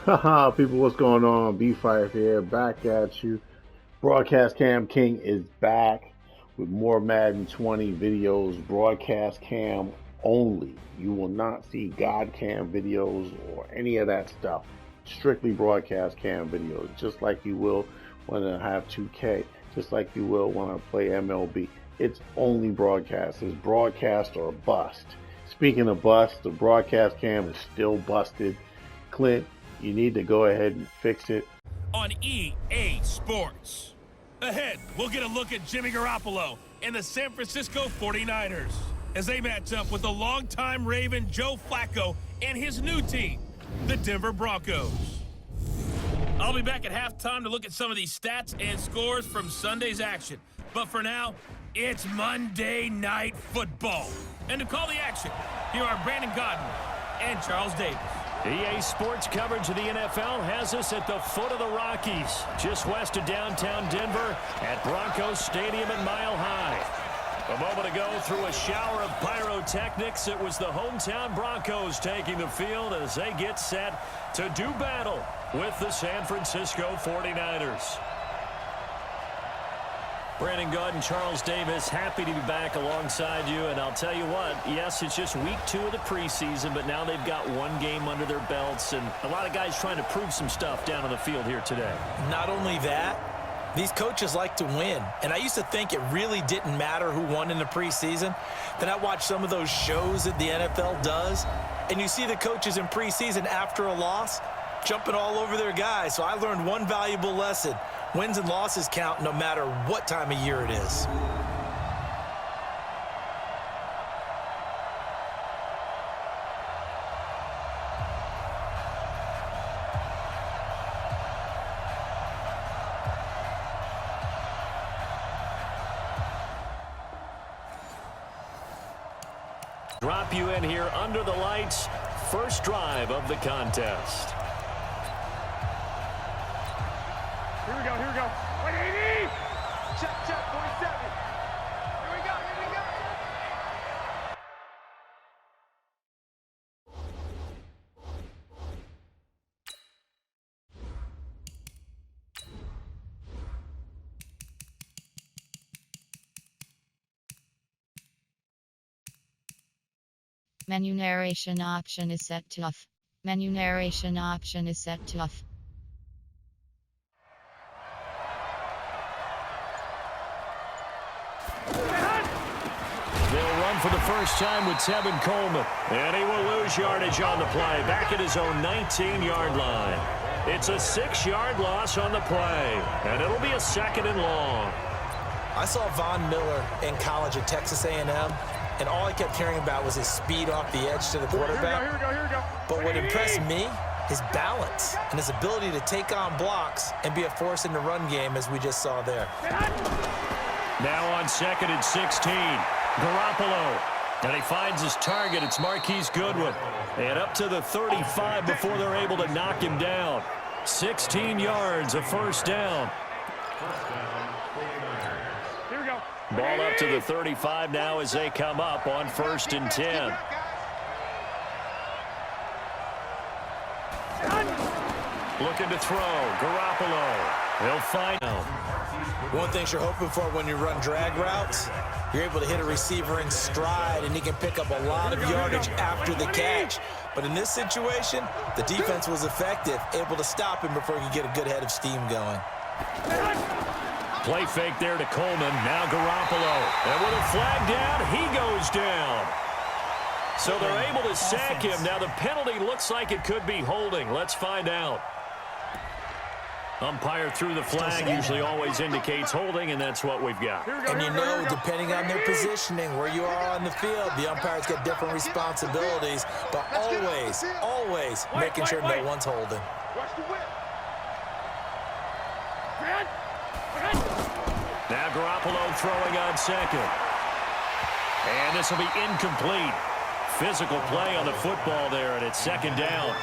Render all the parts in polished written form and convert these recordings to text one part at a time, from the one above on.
Haha, people, what's going on? B5 here, back at you. Broadcast Cam King is back with more Madden 20 videos, broadcast cam only. You will not see God Cam videos or any of that stuff. Strictly broadcast cam videos, just like you will when I have 2K, just like you will when I play MLB. It's only broadcast. It's broadcast or bust. Speaking of bust, the broadcast cam is still busted. Clint, you need to go ahead and fix it. On EA Sports. Ahead, we'll get a look at Jimmy Garoppolo and the San Francisco 49ers as they match up with the longtime Raven Joe Flacco and his new team, the Denver Broncos. I'll be back at halftime to look at some of these stats and scores from Sunday's action. But for now, it's Monday Night Football. And to call the action, here are Brandon Godden and Charles Davis. EA Sports coverage of the NFL has us at the foot of the Rockies, just west of downtown Denver at Broncos Stadium at Mile High. A moment ago, through a shower of pyrotechnics, it was the hometown Broncos taking the field as they get set to do battle with the San Francisco 49ers. Brandon Gaudin, Charles Davis, happy to be back alongside you. And I'll tell you what, yes, it's just week 2 of the preseason, but now they've got one game under their belts. And a lot of guys trying to prove some stuff down on the field here today. Not only that, these coaches like to win. And I used to think it really didn't matter who won in the preseason. Then I watched some of those shows that the NFL does. And you see the coaches in preseason after a loss jumping all over their guys. So I learned one valuable lesson. Wins and losses count no matter what time of year it is. Drop you in here under the lights. First drive of the contest. Here we go, here we go. 180! Check, 47. Here we go, here we go. Menu narration option is set to off. Menu narration option is set to off. They'll run for the first time with Tevin Coleman. And he will lose yardage on the play, back at his own 19-yard line. It's a 6-yard loss on the play, and it'll be a 2nd and long. I saw Von Miller in college at Texas A&M, and all I kept hearing about was his speed off the edge to the quarterback. Here we go. But what impressed me, his balance and his ability to take on blocks and be a force in the run game, as we just saw there. Now on 2nd and 16, Garoppolo. And he finds his target. It's Marquise Goodwin. And up to the 35 before they're able to knock him down. 16 yards, a first down. Here we go. Ball up to the 35 now as they come up on 1st and 10. Looking to throw. Garoppolo. He'll find out. One thing you're hoping for when you run drag routes, you're able to hit a receiver in stride, and he can pick up a lot of yardage after the catch. But in this situation, the defense was effective, able to stop him before he could get a good head of steam going. Play fake there to Coleman. Now Garoppolo. And with a flag down, he goes down. So they're able to sack him. Now the penalty looks like it could be holding. Let's find out. Umpire threw the flag, usually always indicates holding, and that's what we've got. And you know, depending on their positioning, where you are on the field, the umpire's got different responsibilities, but always making sure no one's holding. Now Garoppolo throwing on 2nd. And this will be incomplete. Physical play on the football there, and it's 2nd down.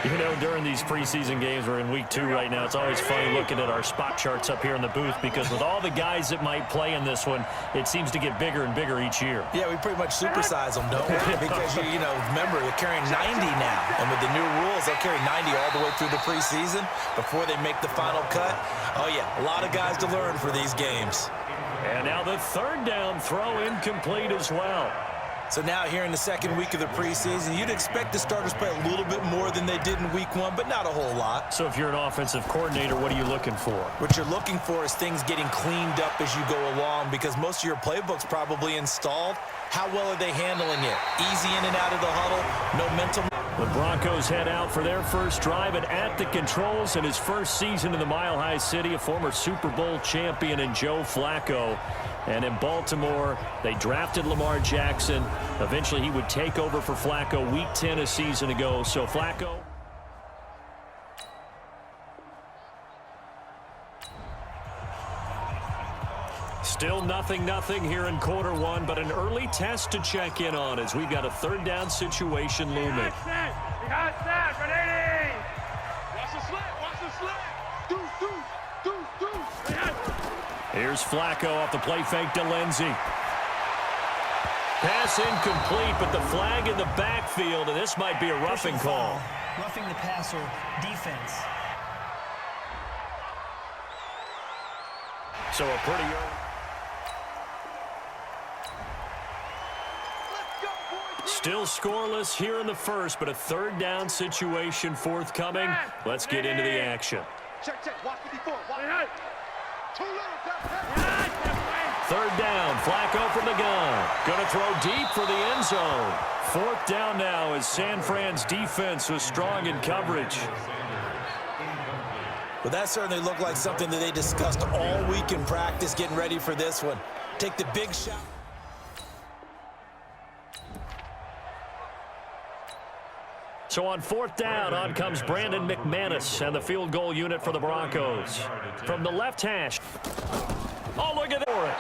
You know, during these preseason games, we're in week 2 right now, it's always funny looking at our spot charts up here in the booth because with all the guys that might play in this one, it seems to get bigger and bigger each year. Yeah, we pretty much supersize them, don't we? Because, you know, remember, they're carrying 90 now. And with the new rules, they'll carry 90 all the way through the preseason before they make the final cut. Oh, yeah, a lot of guys to learn for these games. And now the third down throw incomplete as well. So now here in the second week of the preseason, you'd expect the starters play a little bit more than they did in week 1, but not a whole lot. So if you're an offensive coordinator, what are you looking for? What you're looking for is things getting cleaned up as you go along because most of your playbook's probably installed. How well are they handling it? Easy in and out of the huddle, no mental. The Broncos head out for their first drive and at the controls in his first season in the Mile High City, a former Super Bowl champion in Joe Flacco. And in Baltimore, they drafted Lamar Jackson. Eventually, he would take over for Flacco week 10 a season ago. So Flacco. Still 0-0 here in quarter 1, but an early test to check in on as we've got a third down situation looming. We got snap, 180. Watch the slip, watch the slip. Here's Flacco off the play fake to Lindsey. Pass incomplete, but the flag in the backfield, and this might be a roughing call. Roughing the passer defense. So a pretty early. Still scoreless here in the first, but a third down situation forthcoming. Let's get into the action. Check, watch 54. Watch. Third down, Flacco from the gun. Going to throw deep for the end zone. Fourth down now as San Fran's defense was strong in coverage. Well, that certainly looked like something that they discussed all week in practice getting ready for this one. Take the big shot. So on fourth down, on comes Brandon McManus and the field goal unit for the Broncos. From the left hash. Oh, look at that.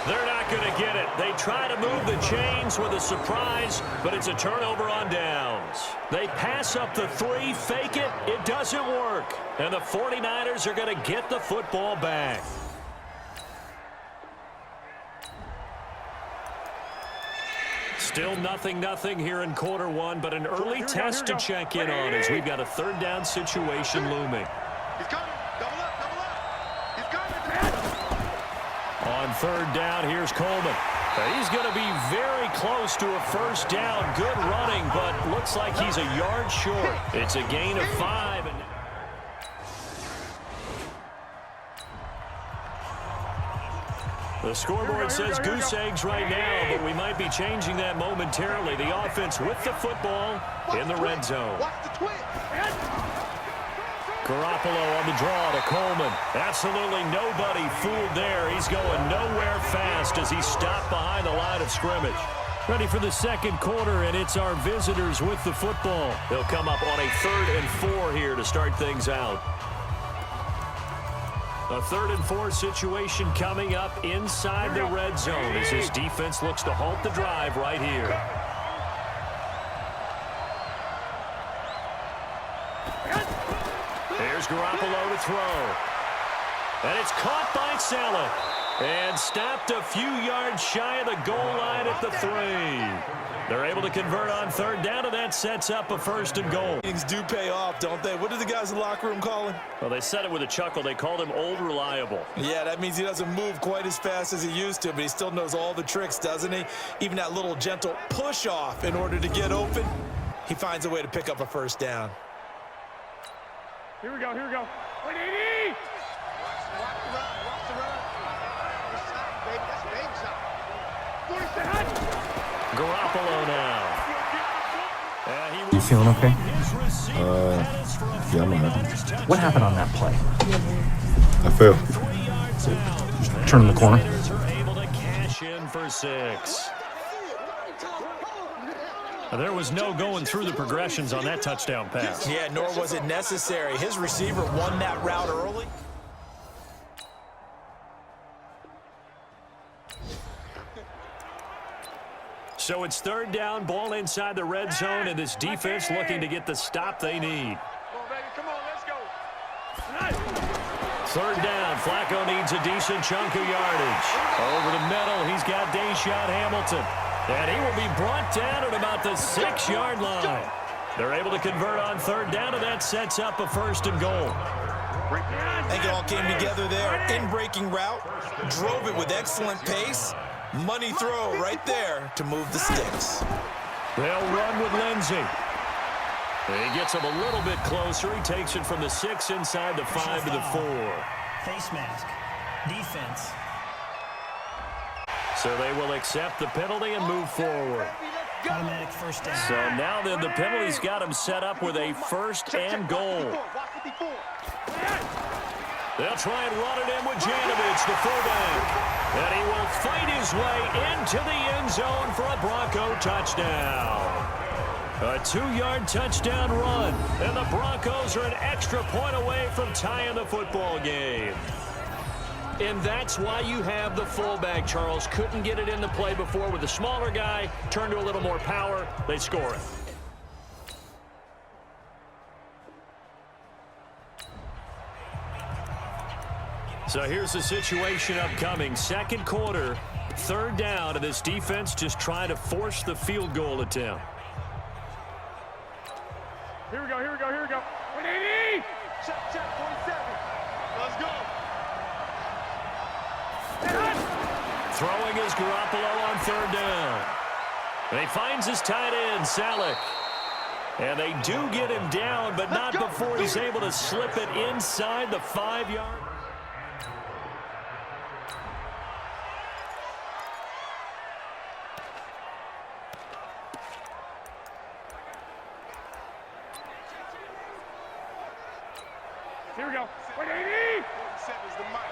They're not going to get it. They try to move the chains with a surprise, but it's a turnover on downs. They pass up the 3, fake it. It doesn't work. And the 49ers are going to get the football back. Still 0-0 here in quarter 1, but an early test to check in on as we've got a third down situation looming. He's coming. Double up. He's coming. On third down, here's Coleman. He's going to be very close to a first down. Good running, but looks like he's a yard short. It's a gain of 5. And the scoreboard says goose eggs right now, but we might be changing that momentarily. The offense with the football in the red zone. Garoppolo on the draw to Coleman. Absolutely nobody fooled there. He's going nowhere fast as he stopped behind the line of scrimmage. Ready for the second quarter, and it's our visitors with the football. They'll come up on a 3rd and 4 here to start things out. A 3rd and 4 situation coming up inside the red zone as his defense looks to halt the drive right here. There's Garoppolo to throw. And it's caught by Saleh. And stopped a few yards shy of the goal line at the 3. They're able to convert on third down, and that sets up a 1st and goal. Things do pay off, don't they? What do the guys in the locker room call him? Well, they said it with a chuckle. They called him Old Reliable. Yeah, that means he doesn't move quite as fast as he used to, but he still knows all the tricks, doesn't he? Even that little gentle push-off in order to get open. He finds a way to pick up a first down. Here we go. 180. Watch the run. That's baby shot. 47. Garoppolo now. You feeling okay? Yeah, I'm alright. What happened on that play? I fell. Just turning the corner. Able to cash in for 6. There was no going through the progressions on that touchdown pass. Yeah, nor was it necessary. His receiver won that route early. So it's third down, ball inside the red zone, and this defense looking to get the stop they need. Come on, let's go. Third down, Flacco needs a decent chunk of yardage. Over the middle, he's got Deshaun Hamilton. And he will be brought down at about the 6-yard line. They're able to convert on third down, and that sets up a 1st and goal. I think it all came together there. In-breaking route, drove it with excellent pace. Money throw right there to move the sticks. They'll run with Lindsey. He gets him a little bit closer. He takes it from the 6 inside the 5 to the 4. Face mask. Defense. So they will accept the penalty and move forward. Automatic first down. So now then the penalty's got him set up with a 1st and goal. They'll try and run it in with Janovich, the fullback. And he will fight his way into the end zone for a Bronco touchdown. A 2-yard touchdown run. And the Broncos are an extra point away from tying the football game. And that's why you have the fullback, Charles. Couldn't get it into play before with the smaller guy. Turned to a little more power. They score it. So here's the situation upcoming. Second quarter, third down, and this defense just trying to force the field goal attempt. Here we go, here we go, here we go. 180! Check, 47. Let's go. Throwing is Garoppolo on third down. And he finds his tight end, Salek. And they do get him down, but not before he's able to slip it inside the 5-yard. Here we go. 180! 47's the mic.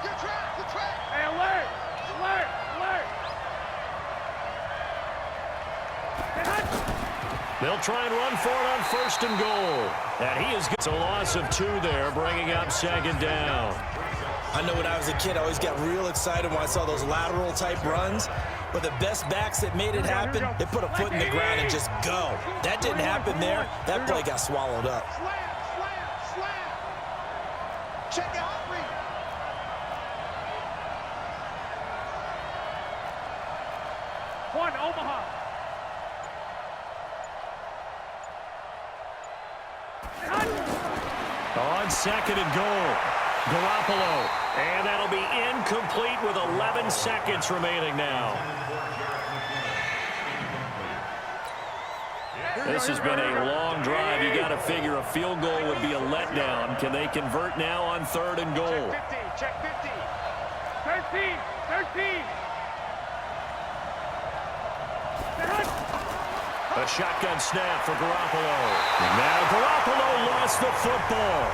Good track, good track. Hey, alert! Alert! Alert! They'll try and run for it on 1st and goal. And he is a loss of 2 there, bringing up 2nd down. I know when I was a kid, I always got real excited when I saw those lateral-type runs. But the best backs that made it happen, they put a foot in the ground and just go. That didn't happen there. That play got swallowed up. Check out Henry. One, Omaha. On 2nd and goal, Garoppolo. And that'll be incomplete with 11 seconds remaining now. This has been a long drive. You got to figure a field goal would be a letdown. Can they convert now on 3rd and goal? Check 50. 13. 13. A shotgun snap for Garoppolo. Now Garoppolo lost the football.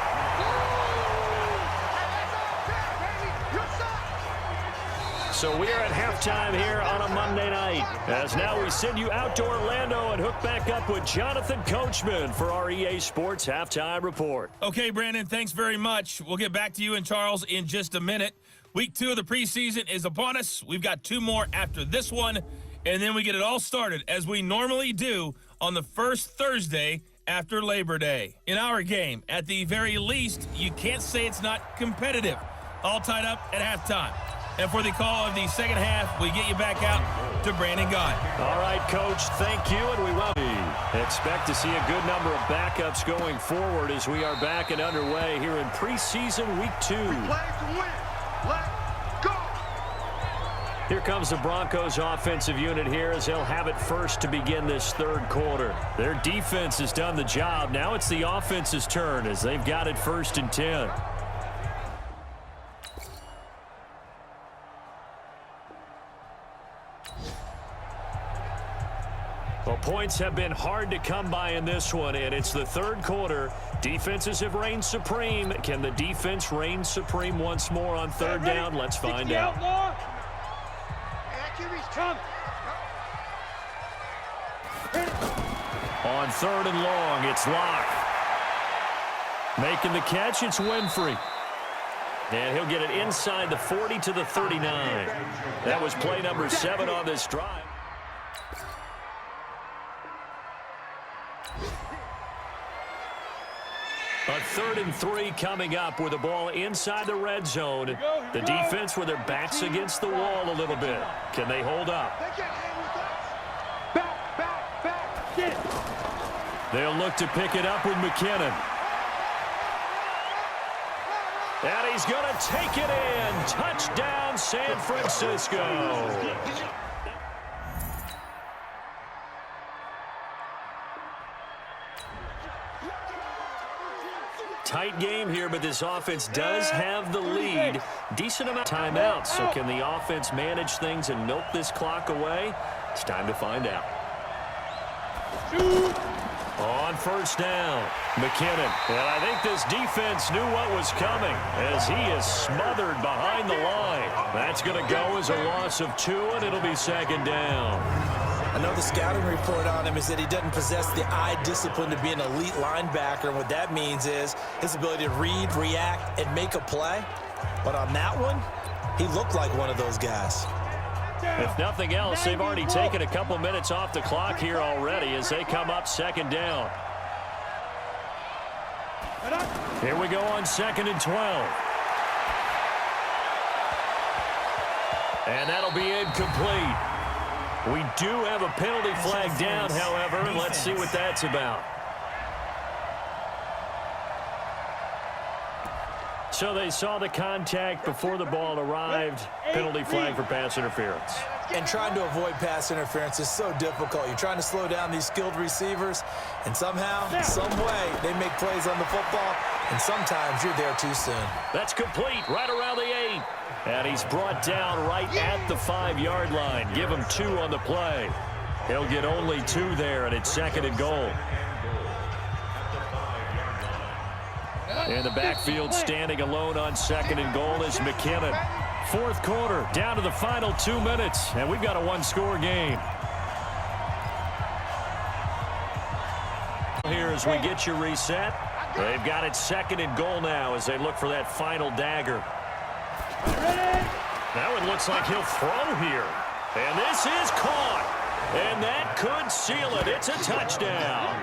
So we are at halftime here on a Monday night. As now we send you out to Orlando and hook back up with Jonathan Coachman for our EA Sports Halftime Report. Okay, Brandon, thanks very much. We'll get back to you and Charles in just a minute. Week 2 of the preseason is upon us. We've got 2 more after this one, and then we get it all started, as we normally do, on the first Thursday after Labor Day. In our game, at the very least, you can't say it's not competitive. All tied up at halftime. And for the call of the second half, we get you back out to Brandon Gott. All right, Coach, thank you, and we will expect to see a good number of backups going forward as we are back and underway here in preseason week 2. We play to win. Let's go. Here comes the Broncos offensive unit here as they'll have it first to begin this third quarter. Their defense has done the job. Now it's the offense's turn as they've got it 1st and 10. Well, points have been hard to come by in this one, and it's the third quarter. Defenses have reigned supreme. Can the defense reign supreme once more on third down? Let's find out. On 3rd and long, it's Locke. Making the catch, it's Winfrey. And he'll get it inside the 40 to the 39. That was play number 7 on this drive. A 3rd and 3 coming up with the ball inside the red zone. The defense with their backs against the wall a little bit. Can they hold up? They'll look to pick it up with McKinnon. And he's going to take it in. Touchdown, San Francisco. Tight game here, but this offense does have the lead. Decent amount of timeouts. So can the offense manage things and milk this clock away? It's time to find out. On 1st down, McKinnon. And I think this defense knew what was coming as he is smothered behind the line. That's going to go as a loss of 2, and it'll be 2nd down. I know the scouting report on him is that he doesn't possess the eye discipline to be an elite linebacker, and what that means is his ability to read, react, and make a play. But on that one, he looked like one of those guys. If nothing else, they've already taken a couple minutes off the clock here already as they come up 2nd down. Here we go on 2nd and 12. And that'll be incomplete. We do have a penalty flag down, however. Let's see what that's about. So they saw the contact before the ball arrived. Penalty flag for pass interference. And trying to avoid pass interference is so difficult. You're trying to slow down these skilled receivers, and somehow, some way, they make plays on the football, and sometimes you're there too soon. That's complete right around the 8. And he's brought down right at the 5-yard line. Give him 2 on the play. He'll get only 2 there, and it's 2nd and goal. In the backfield, standing alone on 2nd and goal is McKinnon. 4th quarter, down to the final 2 minutes, and we've got a 1-score game. Here as we get you reset. They've got it 2nd and goal now as they look for that final dagger. Now it looks like he'll throw here. And this is caught. And that could seal it. It's a touchdown.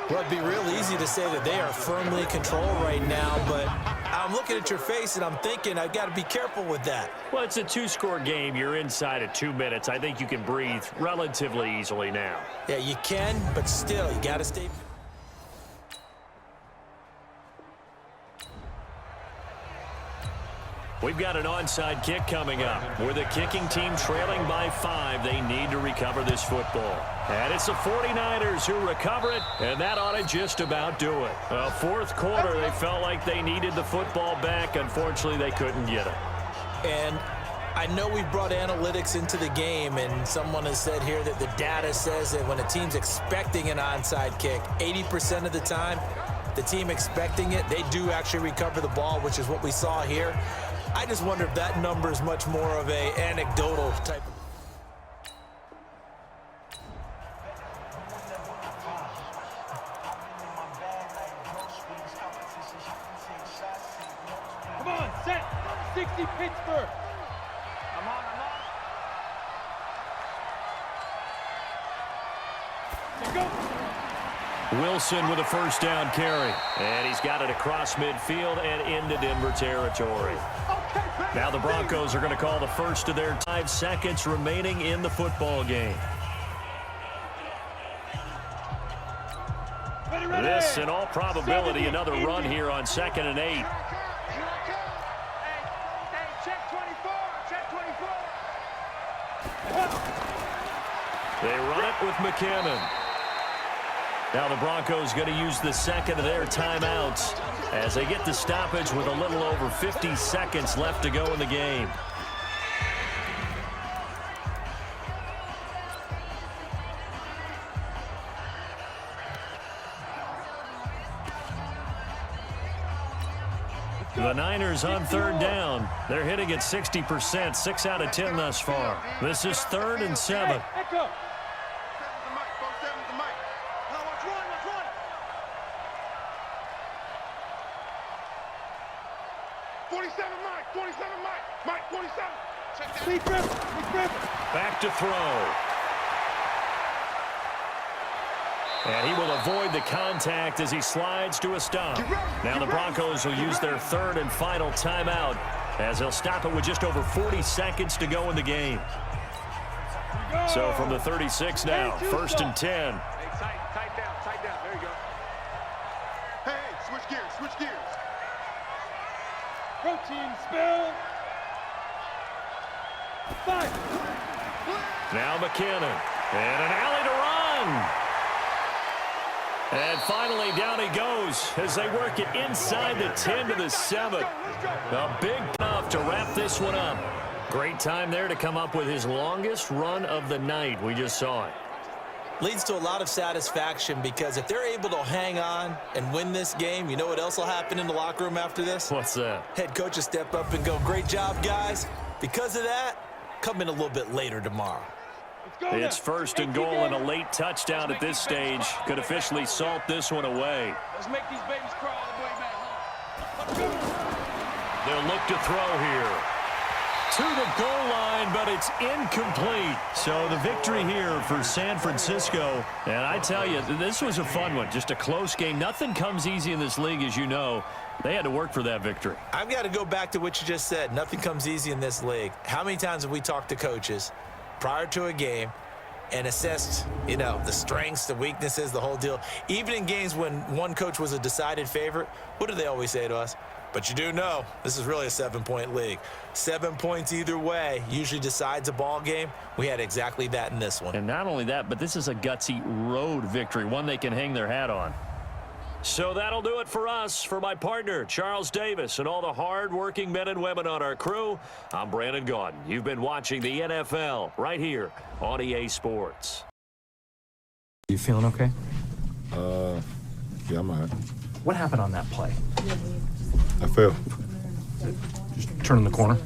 Well, it'd be real easy to say that they are firmly in control right now, but I'm looking at your face and I'm thinking I've got to be careful with that. Well, it's a 2-score game. You're inside of 2 minutes. I think you can breathe relatively easily now. Yeah, you can, but still, you got to stay. We've got an onside kick coming up. With the kicking team trailing by 5, they need to recover this football. And it's the 49ers who recover it, and that ought to just about do it. Well, 4th quarter, they felt like they needed the football back. Unfortunately, they couldn't get it. And I know we brought analytics into the game, and someone has said here that the data says that when a team's expecting an onside kick, 80% of the time, the team expecting it, they do actually recover the ball, which is what we saw here. I just wonder if that number is much more of a anecdotal type of. Come on, set 60 Pittsburgh. I'm on. Let's go. Wilson with a 1st down carry. And he's got it across midfield and into Denver territory. Now the Broncos are going to call the first of their 5 seconds remaining in the football game. This, in all probability, another run here on 2nd and 8. Check 24. They run it with McKinnon. Now the Broncos going to use the 2nd of their timeouts as they get the stoppage with a little over 50 seconds left to go in the game. The Niners on 3rd down. They're hitting at 60%, 6 out of 10 thus far. This is 3rd and 7. Echo. 47, Mike, 47. Lee Griffin. Back to throw. And he will avoid the contact as he slides to a stop. Now the Broncos will use their third and final timeout as they'll stop it with just over 40 seconds to go in the game. So from the 36 now, 1st and 10. Tight down. There you go. Hey, switch gears. Protein spill. 5. Now McKinnon. And an alley to run. And finally, down he goes as they work it inside the 10 to the 7. A big enough to wrap this one up. Great time there to come up with his longest run of the night. We just saw it. Leads to a lot of satisfaction because if they're able to hang on and win this game, you know what else will happen in the locker room after this? What's that? Head coach will step up and go, great job, guys. Because of that, come in a little bit later tomorrow. It's 1st and goal and a late touchdown at this stage could officially salt this one away. Let's make these babies crawl all the way back home. They'll look to throw here. To the goal line, but it's incomplete. So the victory here for San Francisco. And I tell you, this was a fun one. Just a close game. Nothing comes easy in this league, as you know. They had to work for that victory. I've got to go back to what you just said. Nothing comes easy in this league. How many times have we talked to coaches prior to a game and assessed, the strengths, the weaknesses, the whole deal? Even in games when one coach was a decided favorite, what do they always say to us? But you do know this is really a 7-point league. 7 points either way usually decides a ball game. We had exactly that in this one. And not only that, but this is a gutsy road victory, one they can hang their hat on. So that'll do it for us. For my partner, Charles Davis, and all the hard-working men and women on our crew, I'm Brandon Gaudin. You've been watching the NFL right here on EA Sports. You feeling okay? Yeah, I'm all right. What happened on that play? I fell. Just turning the corner?